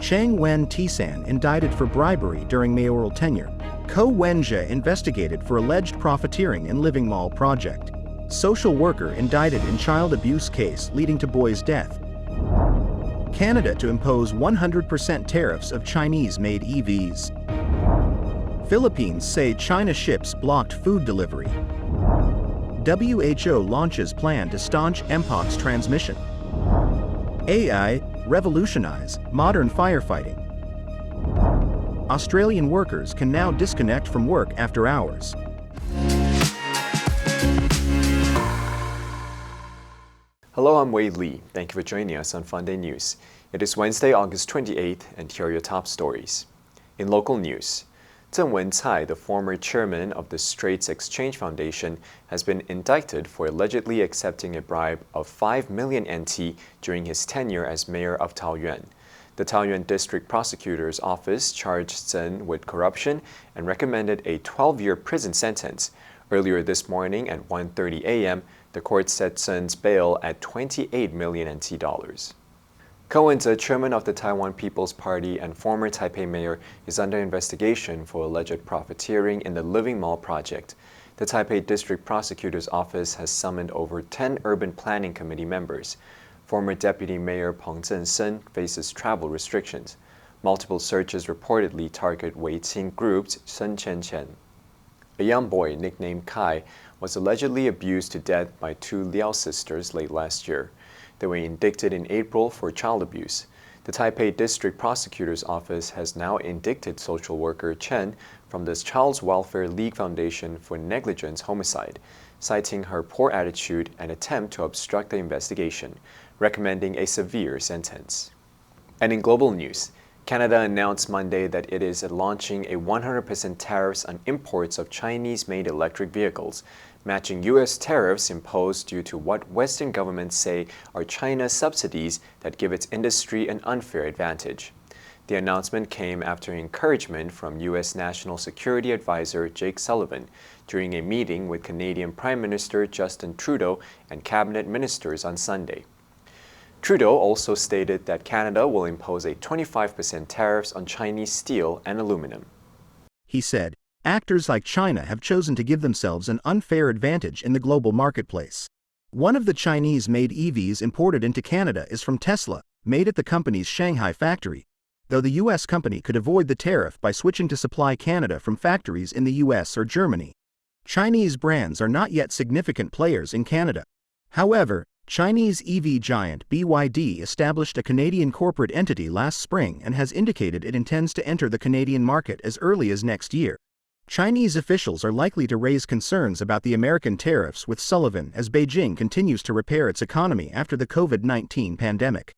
Cheng Wen-tsan indicted for bribery during mayoral tenure. Wen-je investigated for alleged profiteering in Living Mall project. Social worker indicted in child abuse case leading to boy's death. Canada to impose 100% tariffs of Chinese-made EVs. Philippines say China ships blocked food delivery. WHO launches plan to staunch Mpox transmission. AI, revolutionize modern firefighting. Australian workers can now disconnect from work after hours. Hello, I'm Wei Li. Thank you for joining us on Funday News. It is Wednesday, August 28th, and here are your top stories. In local news,郑文燦, the former chairman of the Straits Exchange Foundation, has been indicted for allegedly accepting a bribe of 5 million NT during his tenure as mayor of Taoyuan. The Taoyuan District Prosecutor's Office charged Cheng with corruption and recommended a 12-year prison sentence. Earlier this morning at 1:30 a.m., the court set Cheng's bail at 28 million NT dollars.柯文哲, chairman of the Taiwan People's Party and former Taipei mayor, is under investigation for alleged profiteering in the Living Mall project. The Taipei District Prosecutor's Office has summoned over 10 urban planning committee members. Former Deputy Mayor Wen-tsan faces travel restrictions. Multiple searches reportedly target Wei-tsan Group's Chen. A young boy nicknamed Kai was allegedly abused to death by two Liao sisters late last year. They were indicted in April for child abuse. The Taipei District Prosecutor's Office has now indicted social worker Cheng from the Child's Welfare League Foundation for negligence homicide, citing her poor attitude and attempt to obstruct the investigation, recommending a severe sentence. And in global news, Canada announced Monday that it is launching a 100% tariffs on imports of Chinese-made electric vehicles, matching U.S. tariffs imposed due to what Western governments say are China's subsidies that give its industry an unfair advantage. The announcement came after encouragement from U.S. National Security Advisor Jake Sullivan during a meeting with Canadian Prime Minister Justin Trudeau and cabinet ministers on Sunday. Trudeau also stated that Canada will impose a 25% tariffs on Chinese steel and aluminum. He said, actors like China have chosen to give themselves an unfair advantage in the global marketplace. One of the Chinese-made EVs imported into Canada is from Tesla, made at the company's Shanghai factory, though the U.S. company could avoid the tariff by switching to supply Canada from factories in the U.S. or Germany. Chinese brands are not yet significant players in Canada. However, Chinese EV giant BYD established a Canadian corporate entity last spring and has indicated it intends to enter the Canadian market as early as next year. Chinese officials are likely to raise concerns about the American tariffs with Sullivan as Beijing continues to repair its economy after the COVID-19 pandemic.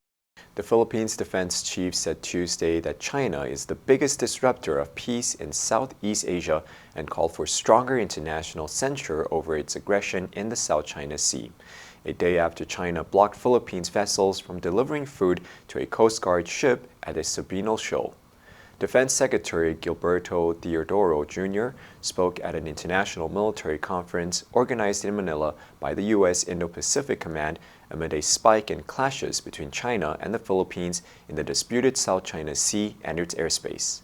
The Philippines defense chief said Tuesday that China is the biggest disruptor of peace in Southeast Asia and called for stronger international censure over its aggression in the South China Sea, a day after China blocked Philippines vessels from delivering food to a Coast Guard ship at a Sabinal Shoal. Defense Secretary Gilberto Teodoro Jr. spoke at an international military conference organized in Manila by the U.S. Indo-Pacific Command amid a spike in clashes between China and the Philippines in the disputed South China Sea and its airspace.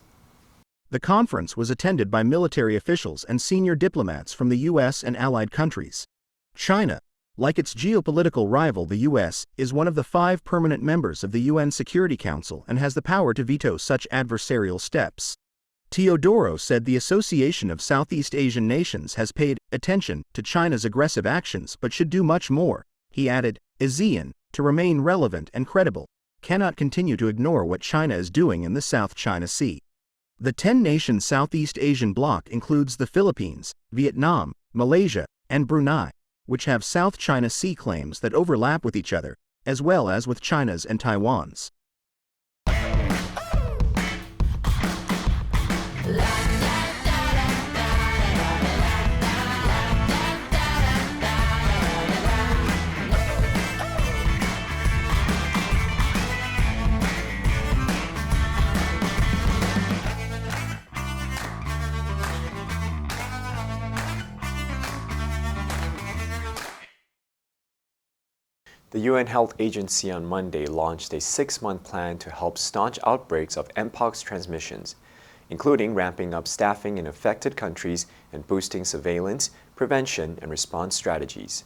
The conference was attended by military officials and senior diplomats from the U.S. and allied countries. China, like its geopolitical rival the U.S., is one of the 5 permanent members of the UN Security Council and has the power to veto such adversarial steps. Teodoro said the Association of Southeast Asian Nations has paid attention to China's aggressive actions but should do much more. He added, ASEAN, to remain relevant and credible, cannot continue to ignore what China is doing in the South China Sea. The 10-nation Southeast Asian bloc includes the Philippines, Vietnam, Malaysia, and Brunei, which have South China Sea claims that overlap with each other, as well as with China's and Taiwan's. The UN Health Agency on Monday launched a 6-month plan to help staunch outbreaks of Mpox transmissions, including ramping up staffing in affected countries and boosting surveillance, prevention, and response strategies.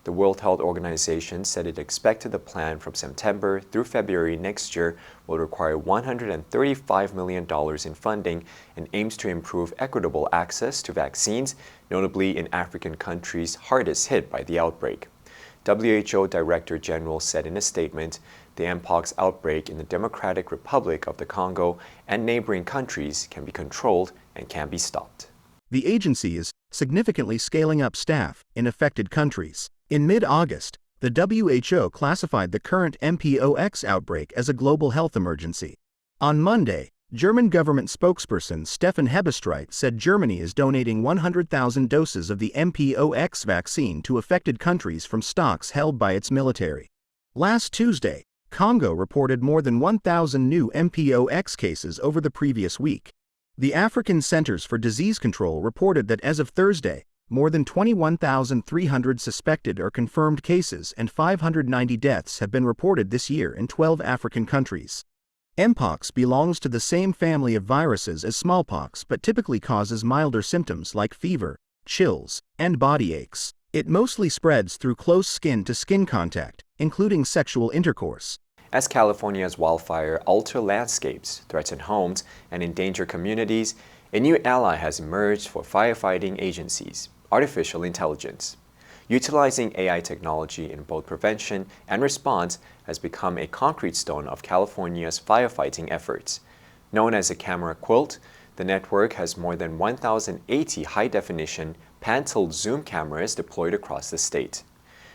The World Health Organization said it expected the plan from September through February next year will require $135 million in funding and aims to improve equitable access to vaccines, notably in African countries hardest hit by the outbreak. WHO Director General said in a statement, the Mpox outbreak in the Democratic Republic of the Congo and neighboring countries can be controlled and can be stopped. The agency is significantly scaling up staff in affected countries. In mid-August, the WHO classified the current Mpox outbreak as a global health emergency. On Monday, German government spokesperson Stefan Hebestreit said Germany is donating 100,000 doses of the Mpox vaccine to affected countries from stocks held by its military. Last Tuesday, Congo reported more than 1,000 new Mpox cases over the previous week. The African Centers for Disease Control reported that as of Thursday, more than 21,300 suspected or confirmed cases and 590 deaths have been reported this year in 12 African countries. Mpox belongs to the same family of viruses as smallpox but typically causes milder symptoms like fever, chills, and body aches. It mostly spreads through close skin-to-skin contact, including sexual intercourse. As California's wildfire alter landscapes, threaten homes, and endanger communities, a new ally has emerged for firefighting agencies: artificial intelligence. Utilizing AI technology in both prevention and response has become a concrete stone of California's firefighting efforts. Known as a camera quilt, the network has more than 1,080 high-definition pan-tilt zoom cameras deployed across the state.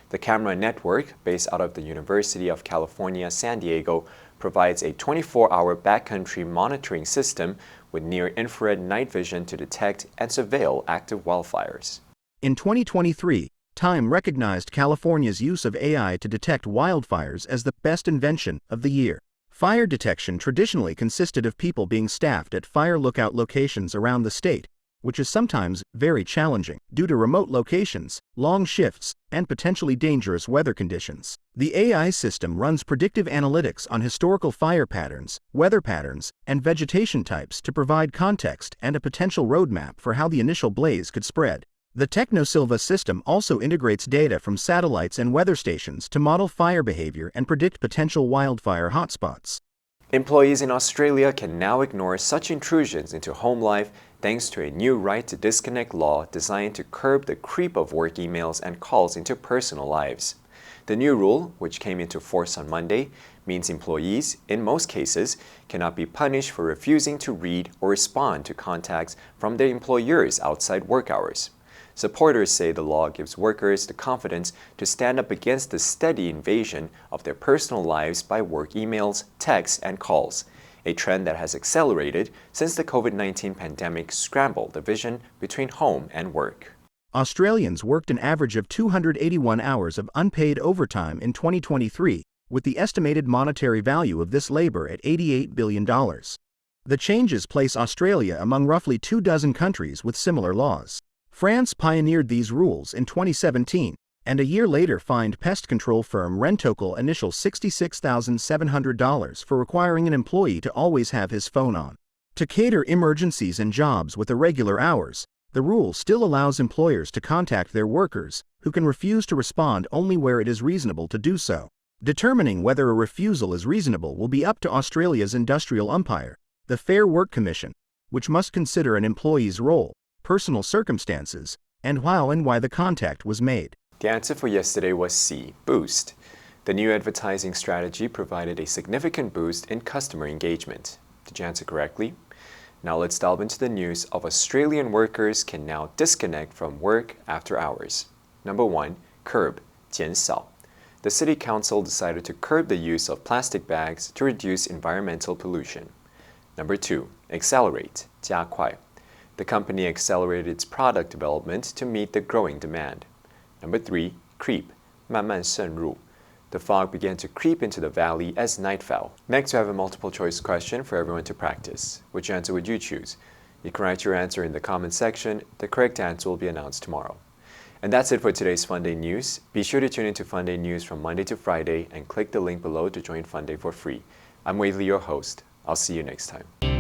The camera network, based out of the University of California, San Diego, provides a 24-hour backcountry monitoring system with near-infrared night vision to detect and surveil active wildfires. In 2023, Time recognized California's use of AI to detect wildfires as the best invention of the year. Fire detection traditionally consisted of people being staffed at fire lookout locations around the state, which is sometimes very challenging due to remote locations, long shifts, and potentially dangerous weather conditions. The AI system runs predictive analytics on historical fire patterns, weather patterns, and vegetation types to provide context and a potential roadmap for how the initial blaze could spread. The TechnoSilva system also integrates data from satellites and weather stations to model fire behavior and predict potential wildfire hotspots. Employees in Australia can now ignore such intrusions into home life thanks to a new right to disconnect law designed to curb the creep of work emails and calls into personal lives. The new rule, which came into force on Monday, means employees, in most cases, cannot be punished for refusing to read or respond to contacts from their employers outside work hours. Supporters say the law gives workers the confidence to stand up against the steady invasion of their personal lives by work emails, texts, and calls, a trend that has accelerated since the COVID-19 pandemic scrambled the division between home and work. Australians worked an average of 281 hours of unpaid overtime in 2023, with the estimated monetary value of this labor at $88 billion. The changes place Australia among roughly 24 countries with similar laws. France pioneered these rules in 2017, and a year later fined pest control firm Rentokil initial $66,700 for requiring an employee to always have his phone on. To cater emergencies and jobs with irregular hours, the rule still allows employers to contact their workers, who can refuse to respond only where it is reasonable to do so. Determining whether a refusal is reasonable will be up to Australia's industrial umpire, the Fair Work Commission, which must consider an employee's role, personal circumstances, and how and why the contact was made. The answer for yesterday was C, boost. The new advertising strategy provided a significant boost in customer engagement. Did you answer correctly? Now let's delve into the news of Australian workers can now disconnect from work after hours. Number 1, curb, 减少. The City Council decided to curb the use of plastic bags to reduce environmental pollution. Number 2, accelerate, 加快. The company accelerated its product development to meet the growing demand. Number 3, creep, 慢慢渗入. The fog began to creep into the valley as night fell. Next, we have a multiple choice question for everyone to practice. Which answer would you choose? You can write your answer in the comment section. The correct answer will be announced tomorrow. And that's it for today's Funday News. Be sure to tune into Funday News from Monday to Friday and click the link below to join Funday for free. I'm Wei Li, your host. I'll see you next time.